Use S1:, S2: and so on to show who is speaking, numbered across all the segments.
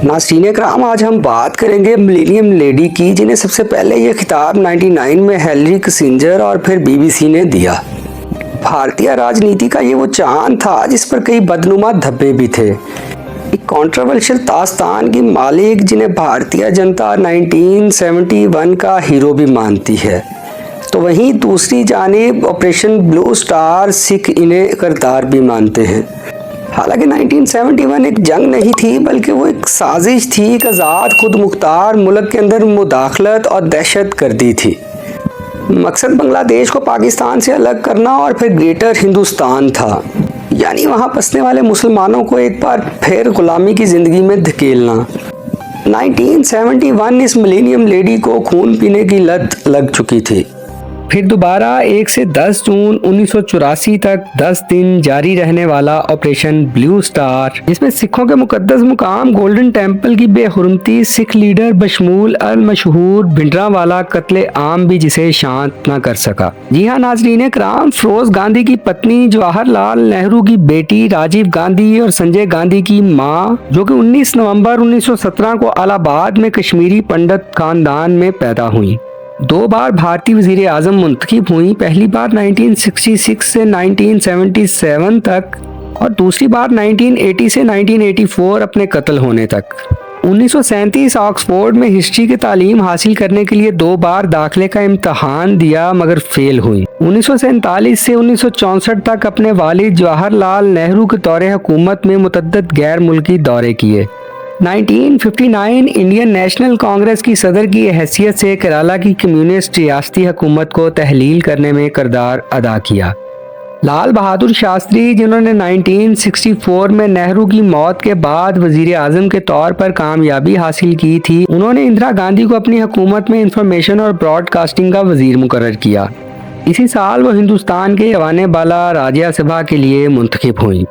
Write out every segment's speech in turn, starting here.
S1: नाज़रीन कराम, आज हम बात करेंगे मिलेनियम लेडी की, जिन्हें सबसे पहले ये खिताब 99 में हेनरी किसिंजर और फिर बीबीसी ने दिया। भारतीय राजनीति का ये वो चांद था जिस पर कई बदनुमा धब्बे भी थे। एक कॉन्ट्रोवर्शियल दास्तान की मालिक जिन्हें भारतीय जनता 1971 का हीरो भी मानती है, तो वहीं दूसरी जानिब ऑपरेशन ब्लू स्टार सिख इन्हें करतार भी मानते हैं। हालांकि 1971 एक जंग नहीं थी, बल्कि वो एक साजिश थी, एक आज़ाद खुद मुख्तार मुल्क के अंदर मुदाखलत और दहशत गर्दी थी। मकसद बांग्लादेश को पाकिस्तान से अलग करना और फिर ग्रेटर हिंदुस्तान था, यानी वहाँ बसने वाले मुसलमानों को एक बार फिर गुलामी की ज़िंदगी में धकेलना। 1971 इस मिलेनियम लेडी को खून पीने की लत लग चुकी थी। फिर दोबारा 1 से 10 जून 1984 तक 10 दिन जारी रहने वाला ऑपरेशन ब्लू स्टार, जिसमें सिखों के मुकद्दस मुकाम गोल्डन टेम्पल की बेहुरमती सिख लीडर बशमूल अल मशहूर भिंडरावाला कत्ले आम भी जिसे शांत न कर सका। जी हाँ नाज़रीन कराम, फिरोज गांधी की पत्नी, जवाहरलाल नेहरू की बेटी, राजीव गांधी और संजय गांधी की माँ, जो कि 19 नवंबर 1917 को इलाहाबाद में कश्मीरी पंडित खानदान में पैदा हुई। 2 बार भारतीय वजीर आजम मुंतखब हुई, पहली बार 1966 से 1977 तक और दूसरी बार 1980 से 1984 अपने कत्ल होने तक। 1937 ऑक्सफोर्ड में हिस्ट्री की तालीम हासिल करने के लिए 2 बार दाखिले का इम्तहान दिया मगर फेल हुई। 1947 से 1964 तक अपने वालिद जवाहरलाल नेहरू के दौरे हुकूमत में मुतअद्दिद गैर मुल्की दौरे किए। 1959 इंडियन नेशनल कांग्रेस की सदर की हैसियत से केरला की कम्युनिस्ट रियासती हुकूमत को तहलील करने में किरदार अदा किया। लाल बहादुर शास्त्री, जिन्होंने 1964 में नेहरू की मौत के बाद वजीर आजम के तौर पर कामयाबी हासिल की थी, उन्होंने इंदिरा गांधी को अपनी हुकूमत में इंफॉर्मेशन और ब्रॉडकास्टिंग का वजीर मुकर्रर किया। इसी साल वो हिंदुस्तान के ऐवान बाला राज्यसभा के लिए मुंतखब हुई।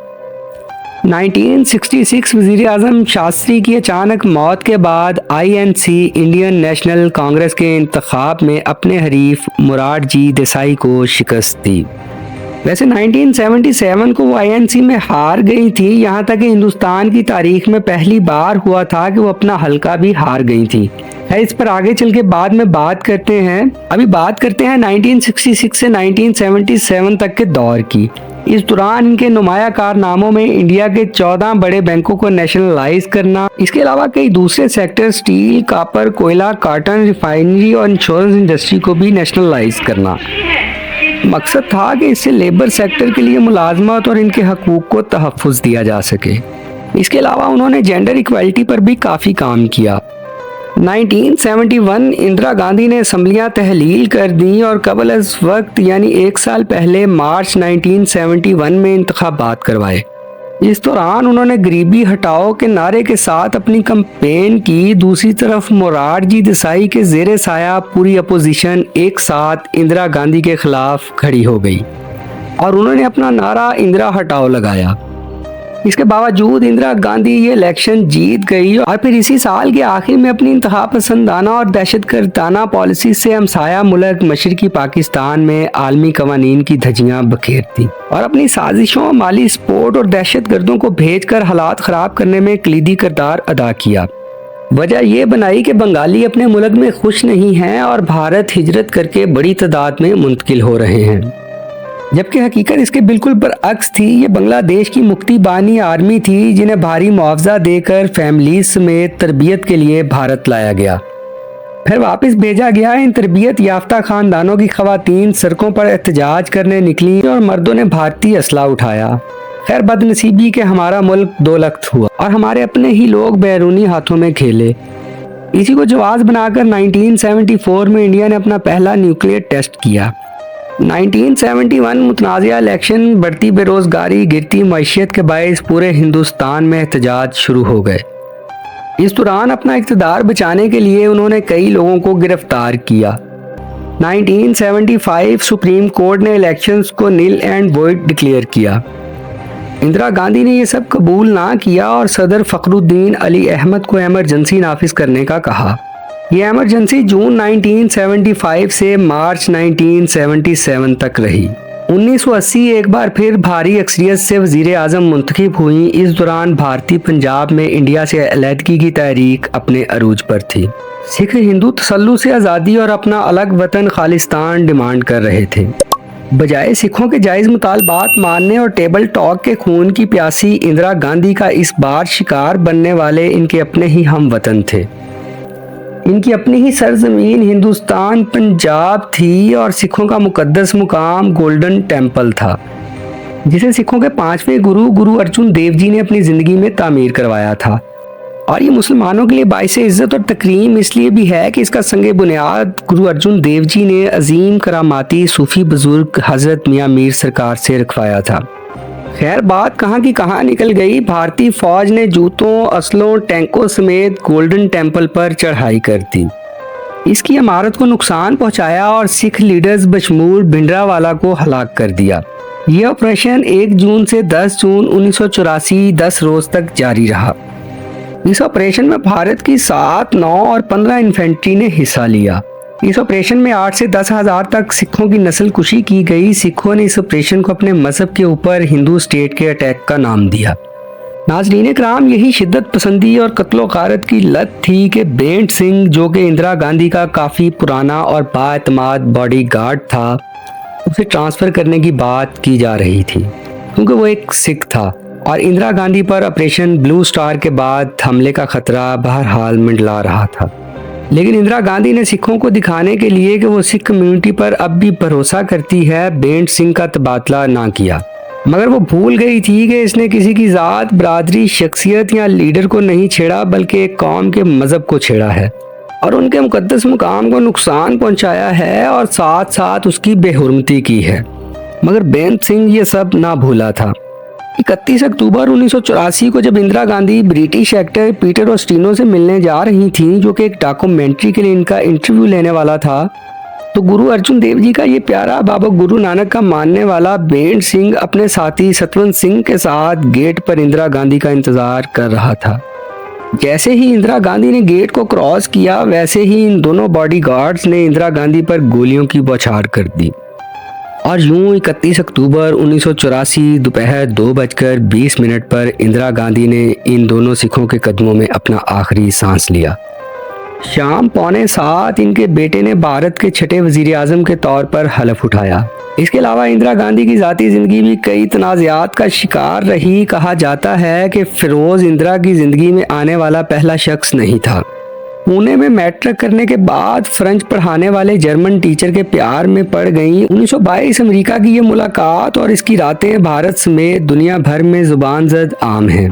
S1: 1966 वज़ीर आज़म शास्त्री की अचानक मौत के बाद INC इंडियन नेशनल कांग्रेस के इंतखाब में अपने हरीफ मोरारजी देसाई को शिकस्त दी। वैसे 1977 को वो INC में हार गई थी, यहाँ तक कि हिंदुस्तान की तारीख में पहली बार हुआ था कि वो अपना हल्का भी हार गई थी। है, इस पर आगे चल के बाद में बात करते हैं। अभी बात करते हैं 1966 से 1977 तक के दौर की। इस दौरान इनके नुमाया कारनामों में इंडिया के 14 बड़े बैंकों को नेशनलाइज करना, इसके अलावा कई दूसरे सेक्टर स्टील, कॉपर, कोयला, कॉटन, रिफाइनरी और इंश्योरेंस इंडस्ट्री को भी नेशनलाइज करना। मकसद था कि इससे लेबर सेक्टर के लिए मुलाजमत और इनके हकूक को तहफ़्फ़ुज़ दिया जा सके। इसके अलावा उन्होंने जेंडर इक्वालिटी पर भी काफ़ी काम किया। 1971 इंदिरा गांधी ने असम्बलियाँ तहलील कर दी और कबल अज़ वक्त यानी 1 साल पहले मार्च 1971 में इंतखाबात करवाए। इस दौरान उन्होंने गरीबी हटाओ के नारे के साथ अपनी कैंपेन की। दूसरी तरफ मोरारजी देसाई के ज़ेरे साया पूरी अपोजिशन एक साथ इंदिरा गांधी के खिलाफ खड़ी हो गई और उन्होंने अपना नारा इंदिरा हटाओ लगाया। इसके बावजूद इंदिरा गांधी ये इलेक्शन जीत गई और फिर इसी साल के आखिर में अपनी इंतहा पसंदाना और दहशतगर्दाना पॉलिसी से हमसाया मुल्क मशरकी पाकिस्तान में आलमी कवानीन की धज्जियां बखेरती और अपनी साजिशों, माली सपोर्ट और दहशतगर्दों को भेजकर हालात ख़राब करने में कलीदी किरदार अदा किया। वजह यह बनाई कि बंगाली अपने मुल्क में खुश नहीं हैं और भारत हिजरत करके बड़ी तादाद में मुंतकिल हो रहे हैं, जबकि हकीकत इसके बिल्कुल बरअक्स थी। ये बांग्लादेश की मुक्ति बानी आर्मी थी जिन्हें भारी मुआवजा देकर फैमिलीज समेत तरबियत के लिए भारत लाया गया, फिर वापस भेजा गया। इन तरबियत याफ्ता खानदानों की खवातीन सड़कों पर एहतजाज करने निकली और मर्दों ने भारतीय असला उठाया। खैर बदनसीबी के हमारा मुल्क दो लख्त हुआ और हमारे अपने ही लोग बैरूनी हाथों में खेले। इसी को जवाब बनाकर 1974 में इंडिया ने अपना पहला न्यूक्लियर टेस्ट किया। 1971 मुतनाज़िया इलेक्शन, बढ़ती बेरोजगारी, गिरती मईशत के बायस पूरे हिंदुस्तान में एहतजाज शुरू हो गए। इस दौरान अपना इक़्तिदार बचाने के लिए उन्होंने कई लोगों को गिरफ्तार किया। 1975 सुप्रीम कोर्ट ने इलेक्शंस को नील एंड वॉइड डिक्लेयर किया। इंदिरा गांधी ने यह सब कबूल ना किया और सदर फ़खरुद्दीन अली अहमद को एमरजेंसी नाफिज करने का कहा। यह एमरजेंसी जून 1975 से मार्च 1977 तक रही। 1980 एक बार फिर भारी अक्सरियत से वजीर आज़म मुंतखब हुई। इस दौरान भारतीय पंजाब में इंडिया से अलहदगी की तहरीक अपने अरूज पर थी। सिख हिंदू तसल्लुत से आज़ादी और अपना अलग वतन खालिस्तान डिमांड कर रहे थे। बजाय सिखों के जायज़ मुतालबात मानने और टेबल टॉक के खून की प्यासी इंदिरा गांधी का इस बार शिकार बनने वाले इनके अपने ही हम वतन थे। इनकी अपनी ही सरजमीन हिंदुस्तान पंजाब थी और सिखों का मुकद्दस मुकाम गोल्डन टेम्पल था, जिसे सिखों के 5वें गुरु अर्जुन देव जी ने अपनी ज़िंदगी में तामीर करवाया था। और ये मुसलमानों के लिए बाइस इज़्ज़त और तकरीम इसलिए भी है कि इसका संगे बुनियाद गुरु अर्जुन देव जी ने अजीम करामाती सूफ़ी बुजुर्ग हज़रत मियाँ मीर सरकार से रखवाया था। खैर, बात कहाँ की कहाँ निकल गई। भारतीय फौज ने जूतों, असलों, टैंकों समेत गोल्डन टेम्पल पर चढ़ाई कर दी। इसकी इमारत को नुकसान पहुंचाया और सिख लीडर्स बशमूल भिंडरावाला को हलाक कर दिया। यह ऑपरेशन 1 जून से 10 जून 1984 10 रोज तक जारी रहा। इस ऑपरेशन में भारत की 7, 9 और 15 इन्फेंट्री ने हिस्सा लिया। इस ऑपरेशन में 8 से 10 हज़ार तक सिखों की नस्ल कुशी की गई। सिखों ने इस ऑपरेशन को अपने मजहब के ऊपर हिंदू स्टेट के अटैक का नाम दिया। नाज़रीन कराम, यही शिद्दत पसंदी और कत्लो गारत की लत थी कि बेंट सिंह, जो कि इंदिरा गांधी का काफ़ी पुराना और बाएतमाद बॉडी गार्ड था, उसे ट्रांसफ़र करने की बात की जा रही थी, क्योंकि वो एक सिख था और इंदिरा गांधी पर ऑपरेशन ब्लू स्टार के बाद हमले का खतरा बहरहाल मंडला रहा था। लेकिन इंदिरा गांधी ने सिखों को दिखाने के लिए कि वो सिख कम्युनिटी पर अब भी भरोसा करती है, बेंट सिंह का तबादला ना किया। मगर वो भूल गई थी कि इसने किसी की ज़ात, बरादरी, शख्सियत या लीडर को नहीं छेड़ा, बल्कि एक कौम के मज़हब को छेड़ा है और उनके मुकद्दस मुकाम को नुकसान पहुंचाया है और साथ साथ उसकी बेहुरमती की है। मगर बेंट सिंह ये सब ना भूला था। 31 अक्टूबर 1984 को जब Indira Gandhi British actor Peter Ustinov से मिलने जा रही थीं, जो कि एक डॉक्यूमेंट्री के लिए इनका इंटरव्यू लेने वाला था, तो गुरु अर्जुन देव जी का ये प्यारा बाबा गुरु नानक का मानने वाला बेंट सिंह अपने साथी सतवंत सिंह के साथ गेट पर इंदिरा गांधी का इंतजार कर रहा था। जैसे ही इंदिरा गांधी ने गेट को क्रॉस किया, वैसे ही इन दोनों बॉडीगार्ड्स ने इंदिरा गांधी पर गोलियों की बौछार कर दी और यूं 31 अक्टूबर 1984 दोपहर 2:20 पर इंदिरा गांधी ने इन दोनों सिखों के कदमों में अपना आखिरी सांस लिया। शाम 6:45 इनके बेटे ने भारत के छठे वजीर आज़म के तौर पर हलफ उठाया। इसके अलावा इंदिरा गांधी की ज़ाती ज़िंदगी भी कई तनाज़ात का शिकार रही। कहा जाता है कि फ़िरोज़ इंदिरा की ज़िंदगी में आने वाला पहला शख्स नहीं था। पुणे में मैट्रिक करने के बाद फ्रेंच पढ़ाने वाले जर्मन टीचर के प्यार में पड़ गई। 1922 अमेरिका की ये मुलाकात और इसकी रातें भारत समेत दुनिया भर में ज़ुबान-ज़द आम हैं।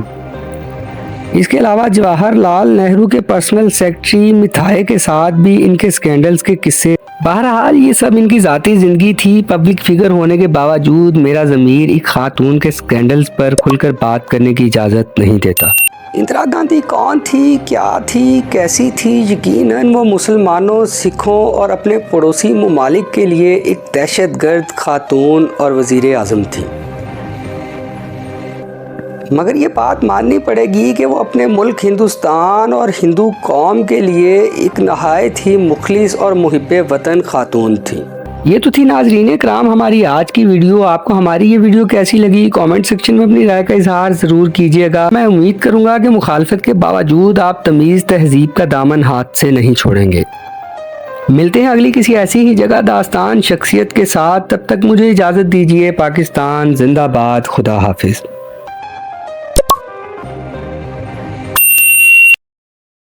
S1: इसके अलावा जवाहरलाल नेहरू के पर्सनल सेक्रेटरी मिथाई के साथ भी इनके स्कैंडल्स के किस्से। बहरहाल ये सब इनकी ज़ाती ज़िंदगी थी। पब्लिक फिगर होने के बावजूद मेरा ज़मीर एक खातून के स्कैंडल्स पर खुलकर बात करने की इजाज़त नहीं देता। इंदिरा गांधी कौन थी, क्या थी, कैसी थी? यकीनन वो मुसलमानों, सिखों और अपने पड़ोसी ममालिक के लिए एक दहशतगर्द खातून और वज़ीर आज़म थी। मगर ये बात माननी पड़ेगी कि वो अपने मुल्क हिंदुस्तान और हिंदू कौम के लिए एक नहायत ही मुखलिस और मुहिब्बे वतन खातून थी। ये तो थी नाज़रीन कराम हमारी आज की वीडियो। आपको हमारी ये वीडियो कैसी लगी, कमेंट सेक्शन में अपनी राय का इजहार ज़रूर कीजिएगा। मैं उम्मीद करूँगा कि मुखालफत के बावजूद आप तमीज़ तहजीब का दामन हाथ से नहीं छोड़ेंगे। मिलते हैं अगली किसी ऐसी ही जगह दास्तान शख्सियत के साथ। तब तक मुझे इजाज़त दीजिए। पाकिस्तान जिंदाबाद। खुदा हाफिज़।